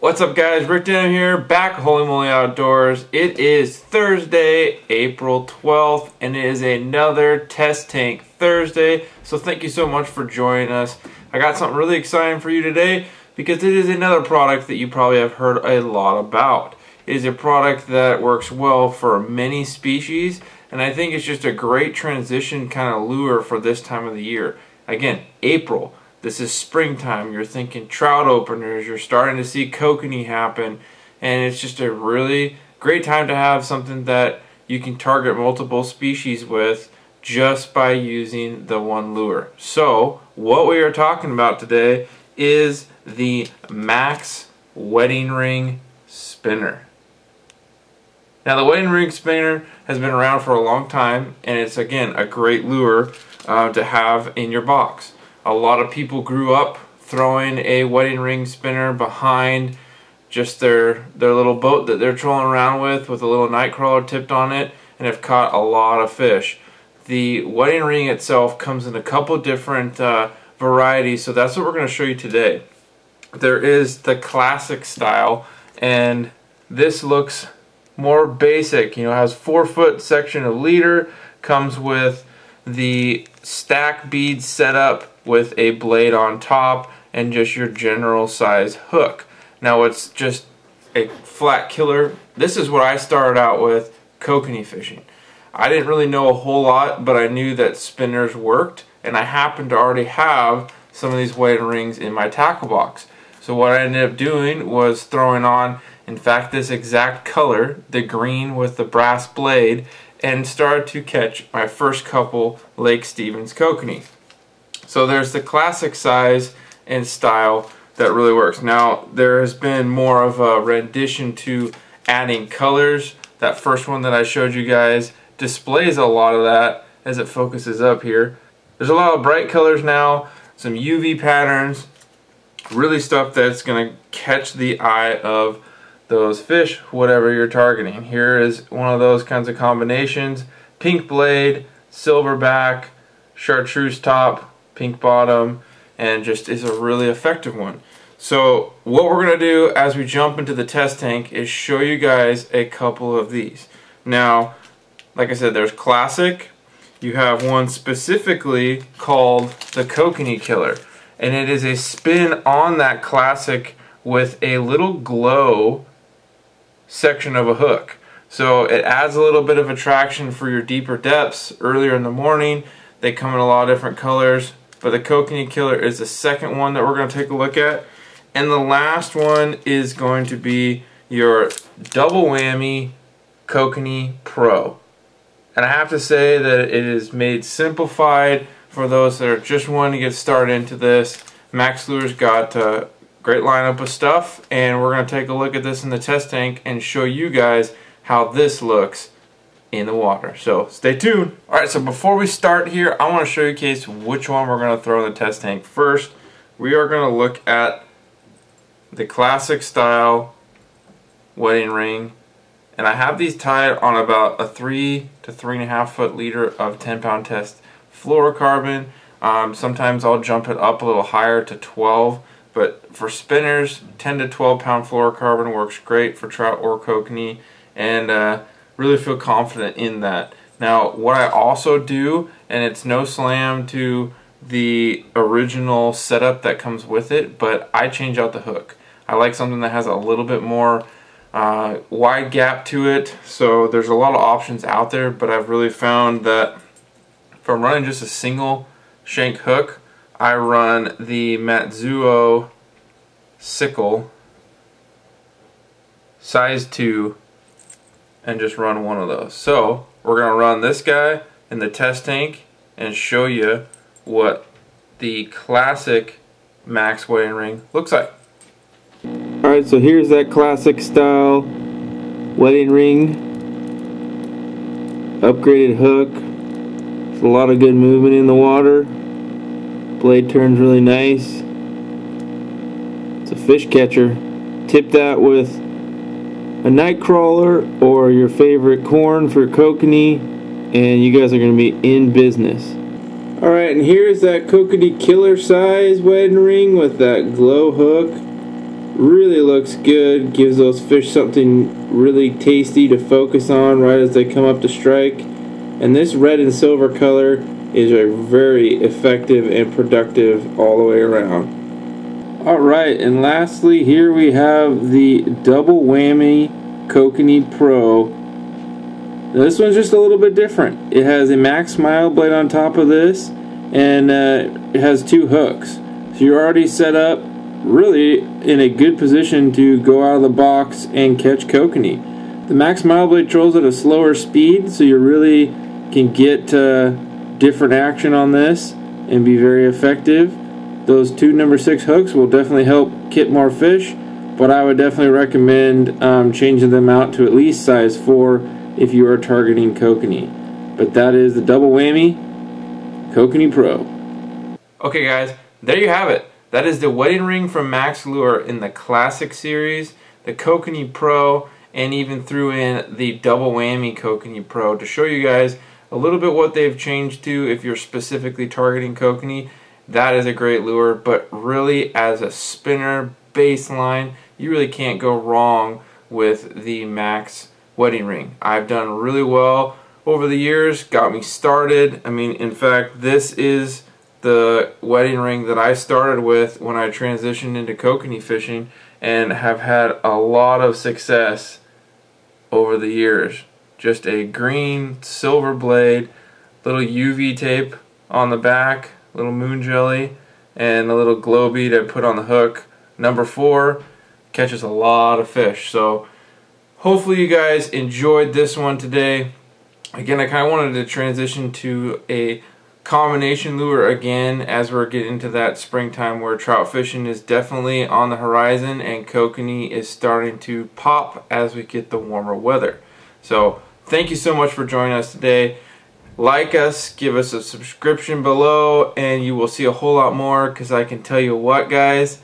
What's up guys, Rick down here, back at Holy Moly Outdoors. It is Thursday, April 12th, and it is another Test Tank Thursday. So thank you so much for joining us. I got something really exciting for you today because it is another product that you probably have heard a lot about. It is a product that works well for many species, and I think it's just a great transition kind of lure for this time of the year. Again, April. This is springtime, you're thinking trout openers, you're starting to see kokanee happen, and it's just a really great time to have something that you can target multiple species with just by using the one lure. So, what we are talking about today is the Macks wedding ring spinner. Now the wedding ring spinner has been around for a long time, and it's again a great lure to have in your box. A lot of people grew up throwing a wedding ring spinner behind just their little boat that they're trolling around with a little night crawler tipped on it, and have caught a lot of fish. The wedding ring itself comes in a couple different varieties, so that's what we're going to show you today. There is the classic style, and this looks more basic. You know, it has 4-foot section of leader, comes with the stack bead setup with a blade on top and just your general size hook. Now it's just a flat killer. This is what I started out with kokanee fishing. I didn't really know a whole lot, but I knew that spinners worked, and I happened to already have some of these wedding rings in my tackle box. So what I ended up doing was throwing on, in fact, this exact color, the green with the brass blade, and started to catch my first couple Lake Stevens kokanee. So there's the classic size and style that really works. Now there has been more of a rendition to adding colors. That first one that I showed you guys displays a lot of that as it focuses up here. There's a lot of bright colors now, some UV patterns, really stuff that's going to catch the eye of those fish, whatever you're targeting. Here is one of those kinds of combinations: pink blade, silver back, chartreuse top, pink bottom, and just is a really effective one. So what we're going to do as we jump into the test tank is show you guys a couple of these. Now, like I said, there's classic. You have one specifically called the Kokanee Killer, and it is a spin on that classic with a little glow section of a hook. So it adds a little bit of attraction for your deeper depths earlier in the morning. They come in a lot of different colors, but the Kokanee Killer is the second one that we're going to take a look at. And the last one is going to be your double whammy Kokanee Pro. And I have to say that it is made simplified for those that are just wanting to get started into this. Macks Lure's got a great lineup of stuff, and we're going to take a look at this in the test tank and show you guys how this looks in the water. So stay tuned. Alright, so before we start here, I want to show you guys which one we're going to throw in the test tank. First, we are going to look at the classic style wedding ring, and I have these tied on about a 3 to 3.5 foot leader of 10-pound test fluorocarbon. Sometimes I'll jump it up a little higher to 12, but for spinners, 10 to 12 pound fluorocarbon works great for trout or kokanee, and really feel confident in that. Now what I also do, and it's no slam to the original setup that comes with it, but I change out the hook. I like something that has a little bit more wide gap to it. So there's a lot of options out there, but I've really found that if I'm running just a single shank hook, I run the Matsuo sickle size 2 and just run one of those. So we're going to run this guy in the test tank and show you what the classic Macks wedding ring looks like. Alright, so here's that classic style wedding ring. Upgraded hook. There's a lot of good movement in the water. Blade turns really nice. It's a fish catcher. Tip that with a night crawler or your favorite corn for kokanee, and you guys are going to be in business. Alright, and here's that Kokanee Killer size wedding ring with that glow hook. Really looks good, gives those fish something really tasty to focus on right as they come up to strike. And this red and silver color is a very effective and productive all the way around. Alright, and lastly here we have the double whammy Kokanee Pro. Now, this one's just a little bit different. It has a Macks smile blade on top of this, and it has 2 hooks. So you're already set up really in a good position to go out of the box and catch kokanee. The Macks smile blade trolls at a slower speed, so you really can get different action on this and be very effective. Those 2 number 6 hooks will definitely help get more fish, but I would definitely recommend changing them out to at least size 4 if you are targeting kokanee. But that is the double whammy Kokanee Pro. Okay guys, there you have it. That is the wedding ring from Macks Lure in the Classic series, the Kokanee Pro, and even threw in the double whammy Kokanee Pro to show you guys a little bit what they've changed to if you're specifically targeting kokanee. That is a great lure, but really as a spinner baseline, you really can't go wrong with the Macks wedding ring. I've done really well over the years, got me started. I mean, in fact, this is the wedding ring that I started with when I transitioned into kokanee fishing, and have had a lot of success over the years. Just a green silver blade, little UV tape on the back, little moon jelly, and a little glow bead I put on the hook. Number 4 catches a lot of fish. So hopefully you guys enjoyed this one today. Again, I kind of wanted to transition to a combination lure again as we're getting into that springtime where trout fishing is definitely on the horizon and kokanee is starting to pop as we get the warmer weather. So thank you so much for joining us today. Like us, give us a subscription below, and you will see a whole lot more, because I can tell you what guys,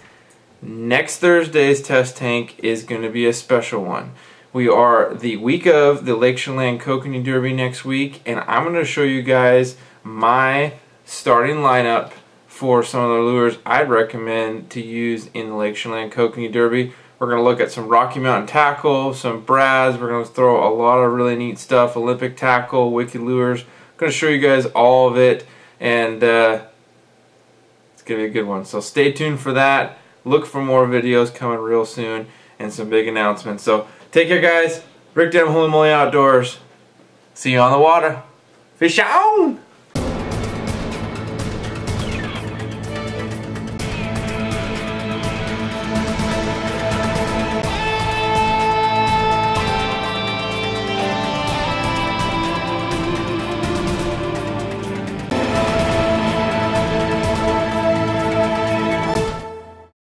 next Thursday's test tank is going to be a special one. We are the week of the Lake Chelan Kokanee Derby next week, and I'm going to show you guys my starting lineup for some of the lures I'd recommend to use in the Lake Chelan Kokanee Derby. We're going to look at some Rocky Mountain tackle, some brads. We're going to throw a lot of really neat stuff, Olympic tackle, wicked lures. I'm going to show you guys all of it, and it's going to be a good one. So stay tuned for that. Look for more videos coming real soon and some big announcements. So take care guys. Rick Dem, Holy Moly Outdoors. See you on the water. Fish on!